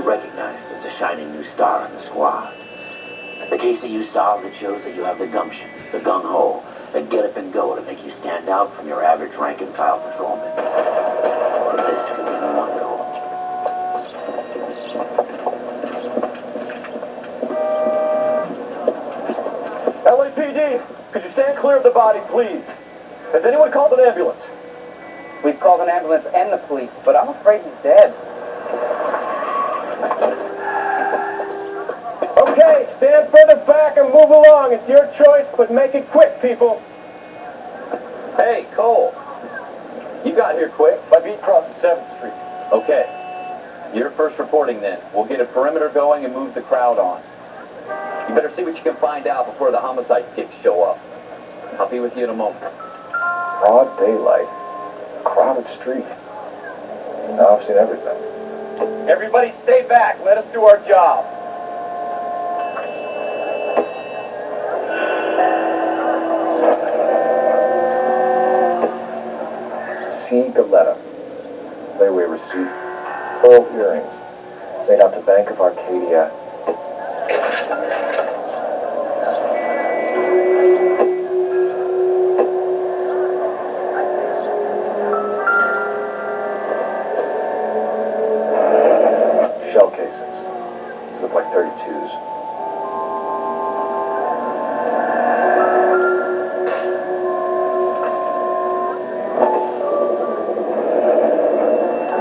recognized as the shining new star in the squad. The case that you solved that shows that you have the gumption, the gung-ho, the get-up-and-go to make you stand out from your average rank-and-file patrolman. But this could be the one goal. LAPD, could you stand clear of the body, please? Has anyone called an ambulance? We've called an ambulance and the police, but I'm afraid he's dead. Okay, stand further back and move along. It's your choice, but make it quick, people. Hey, Cole. You got here quick. My beat crosses 7th Street. Okay. You're first reporting then. We'll get a perimeter going and move the crowd on. You better see what you can find out before the homicide kicks show up. I'll be with you in a moment. Broad daylight. Crowded street. Now I've seen everything. Everybody stay back. Let us do our job. C. Galetta. Layaway receipt. Pearl earrings. Made out to Bank of Arcadia. Shell casings. These look like 32s.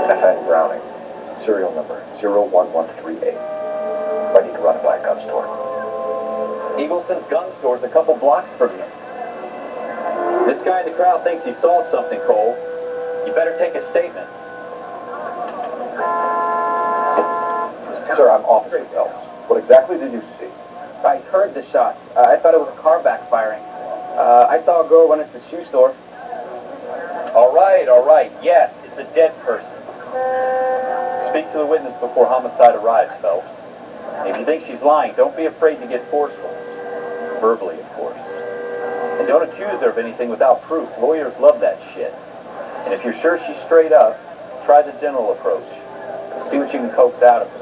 FN Browning. Serial number 01138. Ready to run it by a gun store. Eagleson's gun store's a couple blocks from you. This guy in the crowd thinks he saw something, Cole. You better take a statement. Sir, I'm Officer Phelps. What exactly did you see? I heard the shots. I thought it was a car backfiring. I saw a girl run into the shoe store. All right. Yes, it's a dead person. Speak to the witness before homicide arrives, Phelps. If you think she's lying, don't be afraid to get forceful. Verbally, of course. And don't accuse her of anything without proof. Lawyers love that shit. And if you're sure she's straight up, try the general approach. See what you can coax out of her.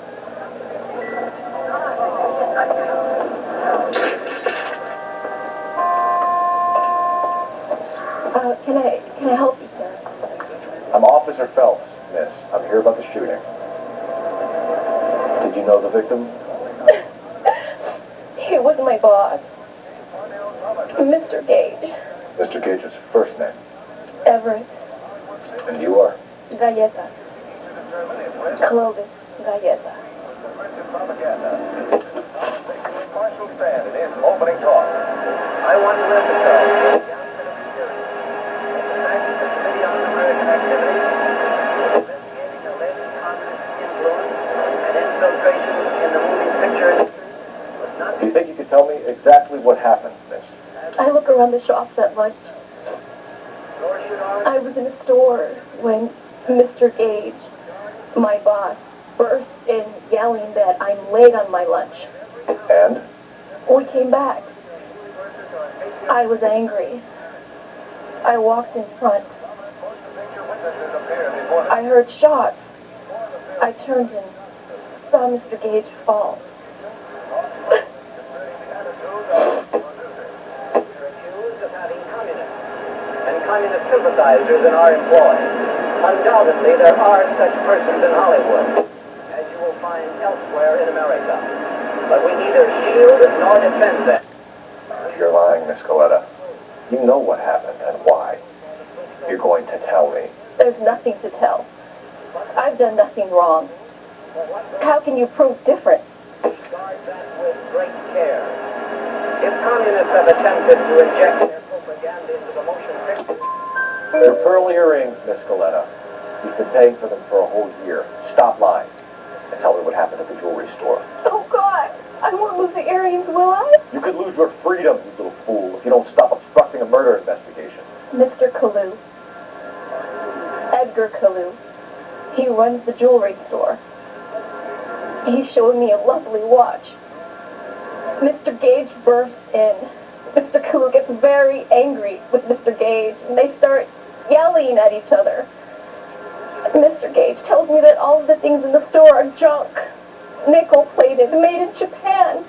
Can I help you, sir? I'm Officer Phelps, miss. I'm here about the shooting. Did you know the victim? He was my boss, Mr. Gage. Mr. Gage's first name. Everett. And you are? Galleta. Clovis Galleta. Marshall said in his opening talk, I want to emphasize the Committee on American Activities, investigating alleged communist influence and infiltration in the moving picture. Do you think you could tell me exactly what happened, miss? I look around the shops at lunch. I was in a store when Mr. Gage, my boss, bursts in yelling that I'm late on my lunch. And? We came back. I was angry. I walked in front. I heard shots. I turned and saw Mr. Gage fall. And communist sympathizers in our employ. Undoubtedly, there are such persons in Hollywood, as you will find elsewhere in America. But we neither shield nor defend them. You're lying, Miss Galetta. You know what happened and why. You're going to tell me. There's nothing to tell. I've done nothing wrong. How can you prove different? Guard that with great care. If communists have attempted to inject their propaganda into the motion picture... Your pearl earrings, Miss Galetta. You've been paying for them for a whole year. Stop lying and tell me what happened at the jewelry store. Oh, God! I won't lose the earrings, will I? You could lose your freedom, you little fool, if you don't stop obstructing a murder investigation. Mr. Kalu. Edgar Kalu. He runs the jewelry store. He showed me a lovely watch. Mr. Gage bursts in. Mr. Kalu gets very angry with Mr. Gage, and they start yelling at each other. Mr. Gage tells me that all of the things in the store are junk. nickel-plated, made in Japan,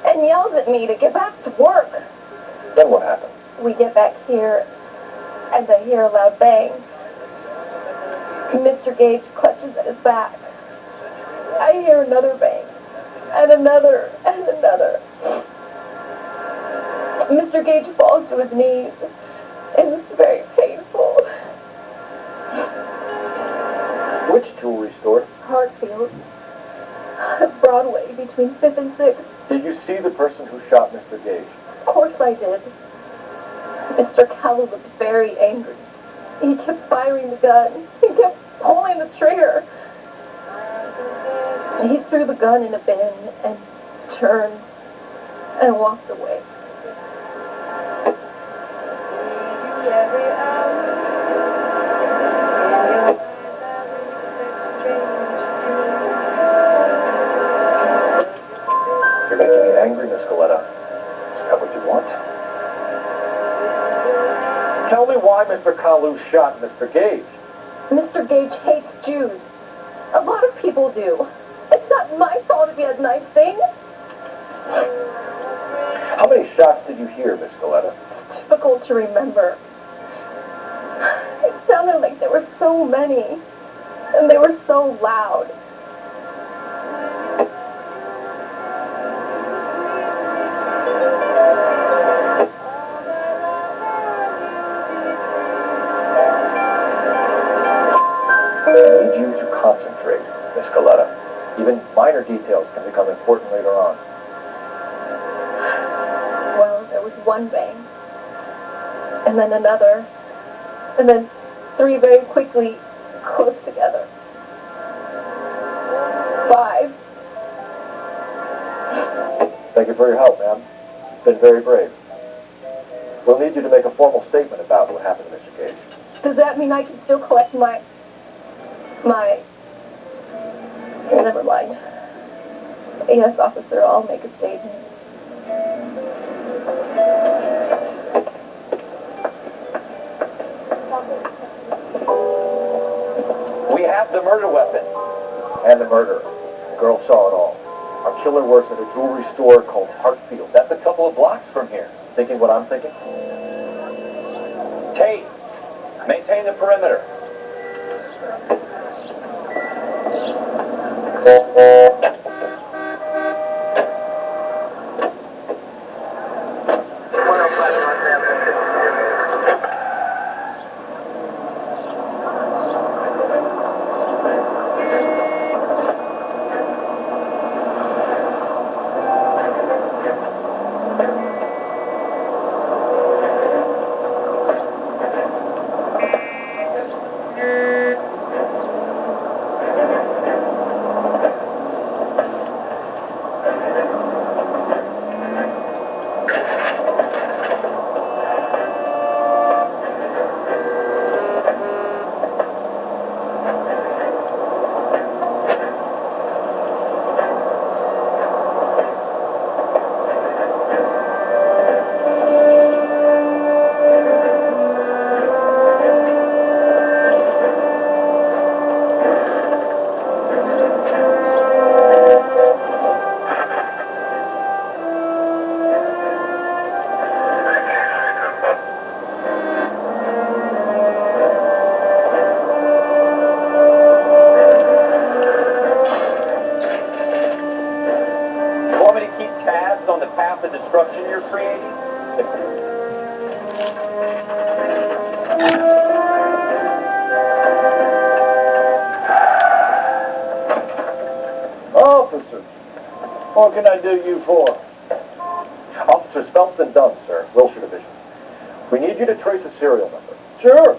and yells at me to get back to work. Then what happened? We get back here, and I hear a loud bang. Mr. Gage clutches at his back. I hear another bang, and another, and another. Mr. Gage falls to his knees. It's very painful. Which jewelry store? Hartfield. Broadway, between 5th and 6th. Did you see the person who shot Mr. Gage? Of course I did. Mr. Callow looked very angry. He kept firing the gun. He kept pulling the trigger. He threw the gun in a bin and turned and walked away. You're making me angry, Miss Galetta. Is that what you want? Tell me why Mr. Kalu shot Mr. Gage. Mr. Gage hates Jews. A lot of people do. It's not my fault if he has nice things. How many shots did you hear, Miss Galetta? It's difficult to remember. It sounded like there were so many, and they were so loud. I need you to concentrate, Miss Galetta. Even minor details can become important later on. Well, there was one bang, and then another, and then 3 very quickly, close together. 5. Thank you for your help, ma'am. You've been very brave. We'll need you to make a formal statement about what happened to Mr. Gage. Does that mean I can still collect my... Never mind. Yes, officer, I'll make a statement. We have the murder weapon. And the murderer. The girl saw it all. Our killer works at a jewelry store called Hartfield. That's a couple of blocks from here. Thinking what I'm thinking? Tate, maintain the perimeter. Destruction you're creating? Officers, what can I do you for? Officers Phelps and Dunn, sir, Wilshire Division. We need you to trace a serial number. Sure.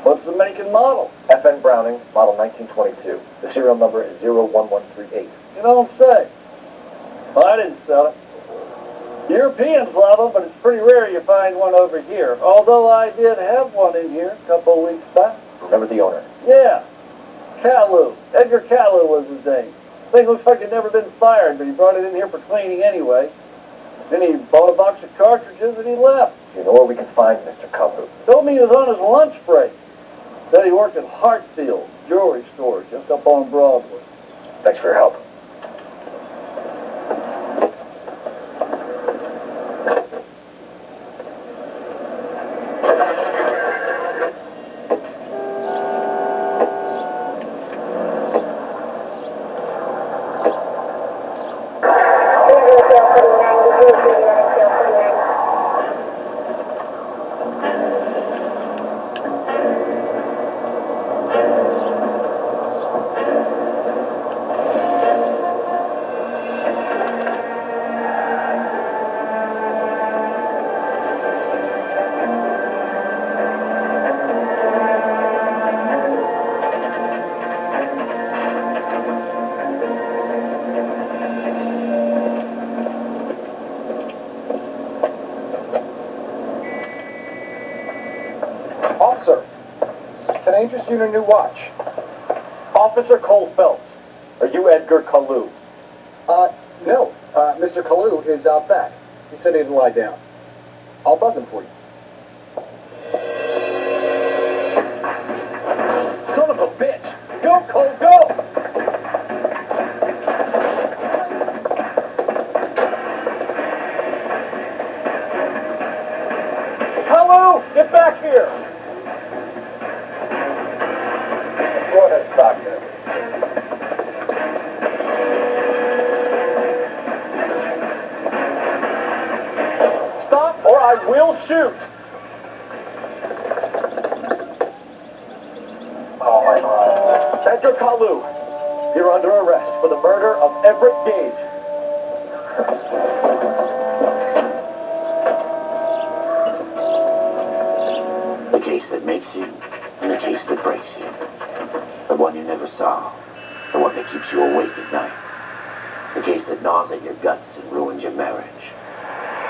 What's the make and model? FN Browning, model 1922. The serial number is 01138. You don't say. Well, I didn't sell it. Europeans love them, but it's pretty rare you find one over here. Although I did have one in here a couple of weeks back. Remember the owner? Yeah. Callu. Edgar Callu was his name. Thing looks like it'd never been fired, but he brought it in here for cleaning anyway. Then he bought a box of cartridges and he left. You know where we can find Mr. Kalu? Told me he was on his lunch break. Said he worked at Hartfield jewelry store just up on Broadway. Thanks for your help. Sir, can I interest you in a new watch? Officer Cole Phelps, are you Edgar Kalou? No. Mr. Kalou is out back. He said he'd lie down. I'll buzz him for you. Son of a bitch! Go, Cole, go! Kalou, get back here! Go ahead, Stockton. Stop or I will shoot! Oh, my God. Edgar Kalou, you're under arrest for the murder of Everett Gage. The case that makes you, and the case that breaks you. The one you never solve. The one that keeps you awake at night. The case that gnaws at your guts and ruins your marriage.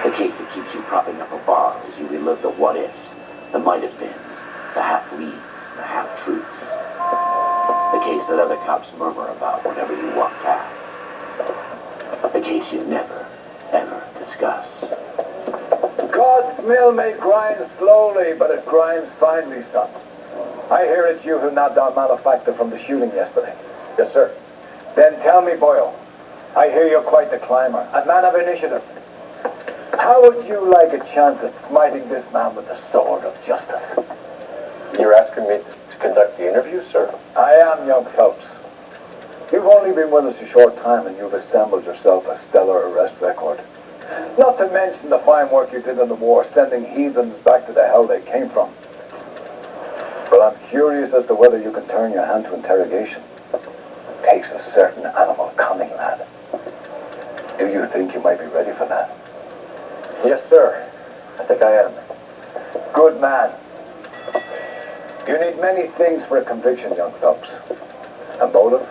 The case that keeps you propping up a bar as you relive the what-ifs, the might-have-beens, the half-leads, the half-truths. The case that other cops murmur about whenever you walk past. The case you never, ever discuss. God's mill may grind slowly, but it grinds finely, son. I hear it's you who nabbed our malefactor from the shooting yesterday. Yes, sir. Then tell me, Boyle, I hear you're quite the climber, a man of initiative. How would you like a chance at smiting this man with the sword of justice? You're asking me to conduct the interview, sir? I am, young Phelps. You've only been with us a short time and you've assembled yourself a stellar arrest record. Not to mention the fine work you did in the war, sending heathens back to the hell they came from. But I'm curious as to whether you can turn your hand to interrogation. It takes a certain animal cunning, lad. Do you think you might be ready for that? Yes, sir. I think I am. Good man. You need many things for a conviction, young Phelps. A motive,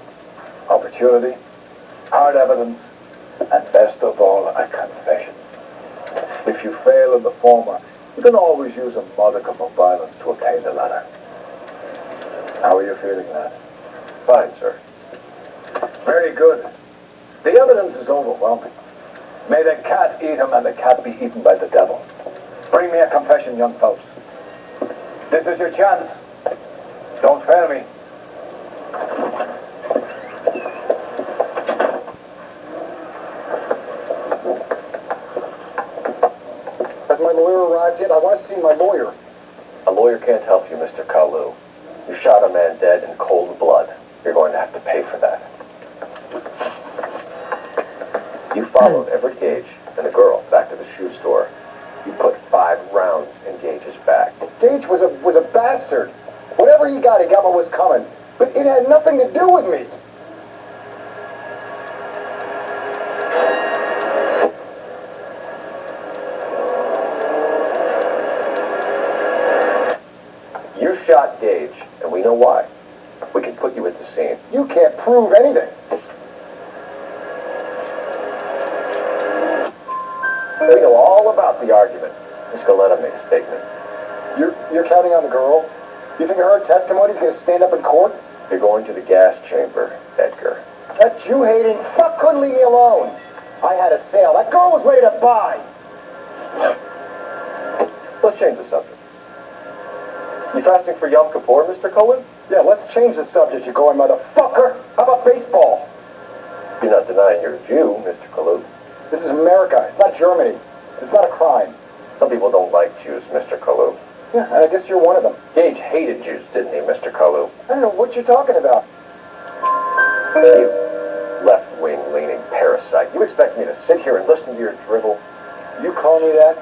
opportunity, hard evidence, and best of all, a confession. If you fail in the former, you can always use a modicum of violence to obtain the latter. How are you feeling, lad? Fine, sir. Very good. The evidence is overwhelming. May the cat eat him and the cat be eaten by the devil. Bring me a confession, young Phelps. This is your chance. Don't fail me. Has my lawyer arrived yet? I want to see my lawyer. A lawyer can't help you, Mr. Kalou. You shot a man dead in cold blood. You're going to have to pay for that. You followed Everett Gage and the girl back to the shoe store. You put 5 rounds in Gage's back. Gage was a bastard. Whatever he got what was coming. But it had nothing to do with me. You shot Gage, and we know why. We can put you at the scene. You can't prove anything. We know all about the argument. Miss Galetta made a statement. You're counting on the girl? You think her testimony's gonna stand up in court? You're going to the gas chamber, Edgar. That Jew-hating fuck couldn't leave me alone. I had a sale. That girl was ready to buy. Let's change the subject. You fasting for Yom Kippur, Mr. Cohen? Yeah, let's change the subject, you going motherfucker. How about baseball? You're not denying you're a Jew, Mr. Kalou. This is America. It's not Germany. It's not a crime. Some people don't like Jews, Mr. Kalou. Yeah, I guess you're one of them. Gage hated Jews, didn't he, Mr. Kalou? I don't know what you're talking about. You left-wing leaning parasite. You expect me to sit here and listen to your drivel? You call me that?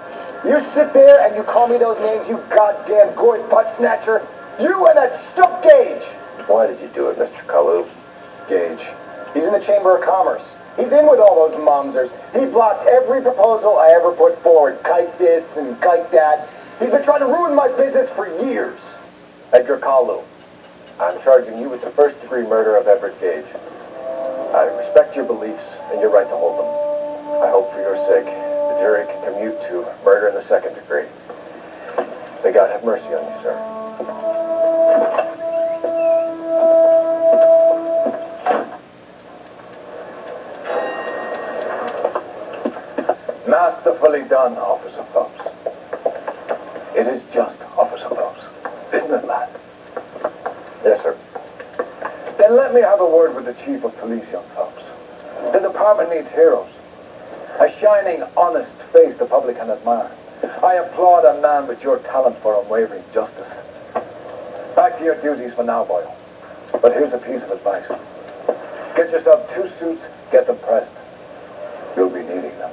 You sit there and you call me those names, you goddamn goy butt snatcher. You and that shook Gage. Why did you do it, Mr. Kalou? Gage. He's in the Chamber of Commerce. He's in with all those momsers. He blocked every proposal I ever put forward. Kite this and kite that. He's been trying to ruin my business for years. Edgar Kalou, I'm charging you with the first-degree murder of Everett Gage. I respect your beliefs and your right to hold them. I hope for your sake the jury can commute to murder in the second degree. May God have mercy on you, sir. Masterfully done, Officer Phelps. It is just, Officer Phelps. Isn't it, lad? Yes, sir. Then let me have a word with the Chief of Police, young Phelps. The department needs heroes. A shining, honest face the public can admire. I applaud a man with your talent for unwavering justice. Back to your duties for now, Boyle. But here's a piece of advice. Get yourself 2 suits, get them pressed. You'll be needing them.